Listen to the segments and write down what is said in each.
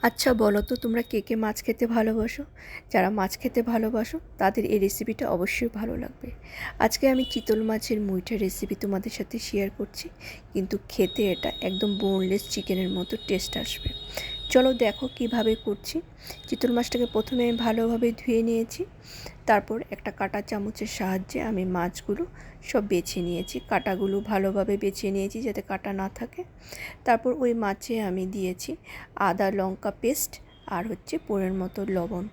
আচ্ছা বলো তো তোমরা কে কে মাছ খেতে ভালোবাসো? যারা মাছ খেতে ভালোবাসো তাদের এই রেসিপিটা অবশ্যই ভালো লাগবে। আজকে আমি চিতল মাছের মুইঠার রেসিপি তোমাদের সাথে শেয়ার করছি, কিন্তু খেতে এটা একদম বোনলেস চিকেনের মতো টেস্ট আসবে। চলো দেখো কিভাবে করছি। চিতল মাছটাকে প্রথমে আমি ভালোভাবে ধুয়ে নিয়েছি, তারপর একটা কাঁটা চামচের সাহায্যে আমি মাছগুলো সব বেছে নিয়েছি। কাঁটাগুলো ভালোভাবে বেছে নিয়েছি যাতে কাঁটা না থাকে। তারপর ওই মাছে আমি দিয়েছি আদা লঙ্কা পেস্ট আর পরিমাণ মতো লবণ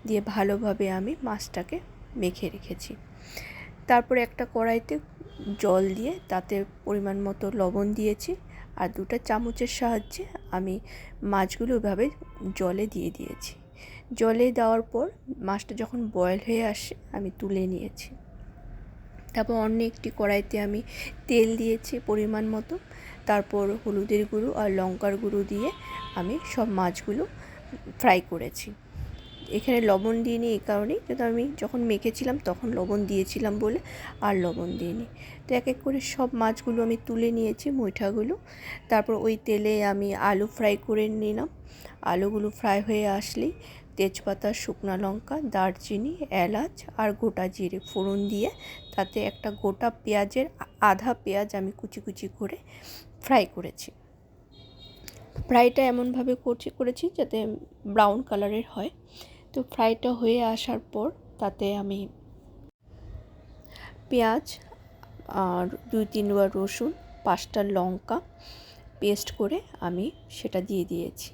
দিয়ে ভালোভাবে আমি মাছটাকে মেখে রেখেছি। তারপর একটা কড়াইতে জল দিয়ে তাতে পরিমাণ মতো লবণ দিয়েছি, আর 2টা চামচের সাহায্যে আমি মাছগুলো ওইভাবে জলে দিয়ে দিয়েছি। জলে দেওয়ার পর মাছটা যখন বয়েল হয়ে আসে আমি তুলে নিয়েছি। তারপর অন্য একটি কড়াইতে আমি তেল দিয়েছি পরিমাণ মতো, তারপর হলুদের গুঁড়ো আর লঙ্কার গুঁড়ো দিয়ে আমি সব মাছগুলো ফ্রাই করেছি। এখানে লবণ দিইনি এই কারণেই, কিন্তু আমি যখন মেখেছিলাম তখন লবণ দিয়েছিলাম বলে আর লবণ দিইনি। তো এক এক করে সব মাছগুলো আমি তুলে নিয়েছি, মুইঠাগুলো। তারপর ওই তেলে আমি আলু ফ্রাই করে নিলাম। আলুগুলো ফ্রাই হয়ে আসলেই তেজপাতা, শুকনো লঙ্কা, দারচিনি, এলাচ আর গোটা জিরে ফোড়ন দিয়ে তাতে একটা গোটা পেঁয়াজের আধা পেঁয়াজ আমি কুচি কুচি করে ফ্রাই করেছি। ফ্রাইটা এমনভাবে করেছি যাতে ব্রাউন কালারের হয়। তো ফ্রাইটা হয়ে আসার পর তাতে আমি পেঁয়াজ আর 2-3 বার রসুন, 5টা লঙ্কা পেস্ট করে আমি সেটা দিয়ে দিয়েছি।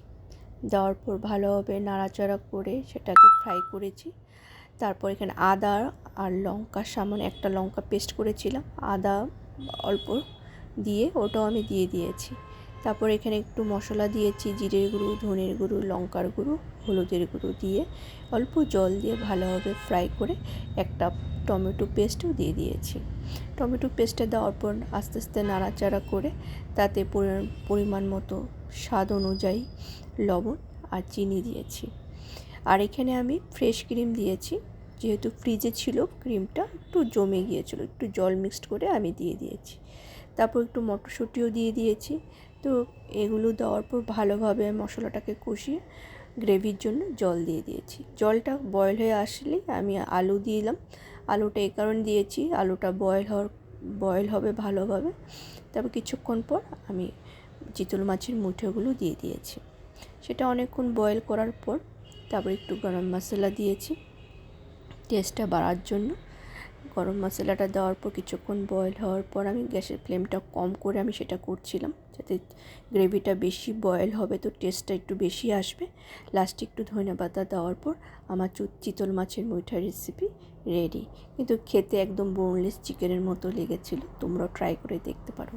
দেওয়ার পর ভালোভাবে নাড়াচাড়া করে সেটাকে ফ্রাই করেছি। তারপর এখানে আদা আর লঙ্কা, সামান্য একটা লঙ্কা পেস্ট করেছিলাম, আদা অল্প দিয়ে ওটাও আমি দিয়ে দিয়েছি। তারপর এখানে একটু মশলা দিয়েছি, জিরের গুঁড়ো, ধনের গুঁড়ো, লঙ্কার গুঁড়ো, হলুদের গুঁড়ো দিয়ে অল্প জল দিয়ে ভালোভাবে ফ্রাই করে একটা টমেটো পেস্টও দিয়ে দিয়েছি। টমেটো পেস্টটা দেওয়ার পর আস্তে আস্তে নাড়াচাড়া করে তাতে পরিমাণ মতো স্বাদ অনুযায়ী লবণ আর চিনি দিয়েছি। আর এখানে আমি ফ্রেশ ক্রিম দিয়েছি, যেহেতু ফ্রিজে ছিল ক্রিমটা একটু জমে গিয়েছিল, একটু জল মিক্সড করে আমি দিয়ে দিয়েছি। তারপর একটু মটরশুঁটিও দিয়ে দিয়েছি। তো এগুলো দেওয়ার পর ভালোভাবে মশলাটাকে কষিয়ে গ্রেভির জন্য জল দিয়ে দিয়েছি। জলটা বয়েল হয়ে আসলেই আমি আলু দিয়ে দিলাম। আলুটা এই কারণে দিয়েছি, আলুটা বয়েল হবে ভালোভাবে। তারপর কিছুক্ষণ পর আমি চিতল মাছের মুঠোগুলো দিয়ে দিয়েছি। সেটা অনেকক্ষণ বয়েল করার পর তারপর একটু গরম মশলা দিয়েছি টেস্টটা বাড়ার জন্য। গরম মশলাটা দেওয়ার পর কিছুক্ষণ বয়েল হওয়ার পর আমি গ্যাসের ফ্লেমটা কম করে আমি সেটা করছিলাম, যাতে গ্রেভিটা বেশি বয়েল হবে তো টেস্টটা একটু বেশি আসবে। লাস্টে একটু ধনেপাতা দেওয়ার পর আমার চিতল মাছের মুইঠা রেসিপি রেডি। কিন্তু খেতে একদম বোনলেস চিকেনের মতো লেগেছিলো, তোমরাও ট্রাই করে দেখতে পারো।